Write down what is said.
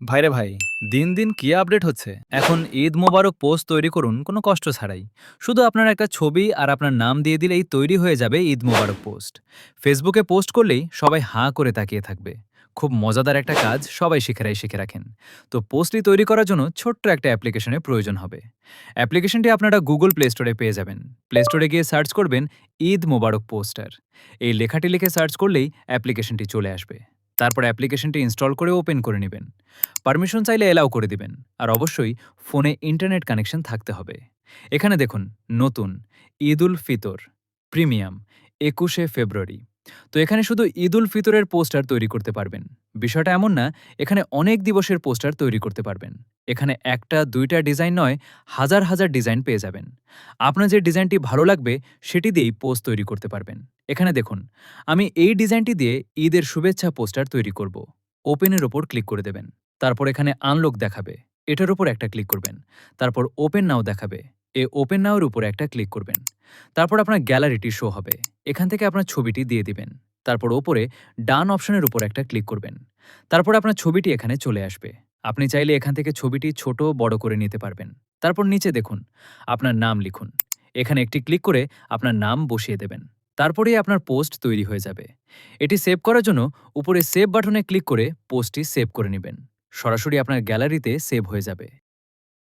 ভাইরে ভাই, দিন দিন কি আপডেট হচ্ছে। এখন ঈদ মোবারক পোস্ট তৈরি করুন কোনো কষ্ট ছাড়াই। শুধু আপনার একটা ছবি আর আপনার নাম দিয়ে দিলেই তৈরি হয়ে যাবে ঈদ মোবারক পোস্ট। ফেসবুকে পোস্ট করলেই সবাই হাঁ করে তাকিয়ে থাকবে। খুব মজাদার একটা কাজ, সবাই শিখে রাখেন। তো পোস্টটি তৈরি করার জন্য ছোট্ট একটা অ্যাপ্লিকেশনের প্রয়োজন হবে। অ্যাপ্লিকেশনটি আপনারা গুগল প্লে স্টোরে পেয়ে যাবেন। প্লে স্টোরে গিয়ে সার্চ করবেন ঈদ মোবারক পোস্টার। এই লেখাটি লিখে সার্চ করলেই অ্যাপ্লিকেশনটি চলে আসবে। তারপর অ্যাপ্লিকেশনটি ইনস্টল করে ওপেন করে নেবেন। পারমিশন চাইলে এলাও করে দিবেন। আর অবশ্যই ফোনে ইন্টারনেট কানেকশন থাকতে হবে। এখানে দেখুন, নতুন, ঈদ উল ফিতর, প্রিমিয়াম, ২১শে ফেব্রুয়ারি। তো এখানে শুধু ঈদ উল ফিতরের পোস্টার তৈরি করতে পারবেন। বিষয়টা এমন না, এখানে অনেক দিবসের পোস্টার তৈরি করতে পারবেন। এখানে একটা দুইটা ডিজাইন নয়, হাজার হাজার ডিজাইন পেয়ে যাবেন। আপনার যে ডিজাইনটি ভালো লাগবে সেটি দিয়েই পোস্ট তৈরি করতে পারবেন। এখানে দেখুন, আমি এই ডিজাইনটি দিয়ে ঈদের শুভেচ্ছা পোস্টার তৈরি করব। ওপেনের ওপর ক্লিক করে দেবেন। তারপর এখানে আনলক দেখাবে, এটার উপর একটা ক্লিক করবেন। তারপর ওপেন নাও দেখাবে, ওপেন নাও এর উপর একটা ক্লিক করবেন। তারপর আপনার গ্যালারিটি শো হবে, এখান থেকে আপনার ছবিটি দিয়ে দিবেন। তারপর ওপরে ডান অপশনের উপর একটা ক্লিক করবেন। তারপর আপনার ছবিটি এখানে চলে আসবে। আপনি চাইলে এখান থেকে ছবিটি ছোট বড় করে নিতে পারবেন। তারপর নিচে দেখুন, আপনার নাম লিখুন। এখানে একটি ক্লিক করে আপনার নাম বসিয়ে দেবেন। তারপরেই আপনার পোস্ট তৈরি হয়ে যাবে। এটি সেভ করার জন্য উপরে সেভ বাটনে ক্লিক করে পোস্টটি সেভ করে নেবেন। সরাসরি আপনার গ্যালারিতে সেভ হয়ে যাবে।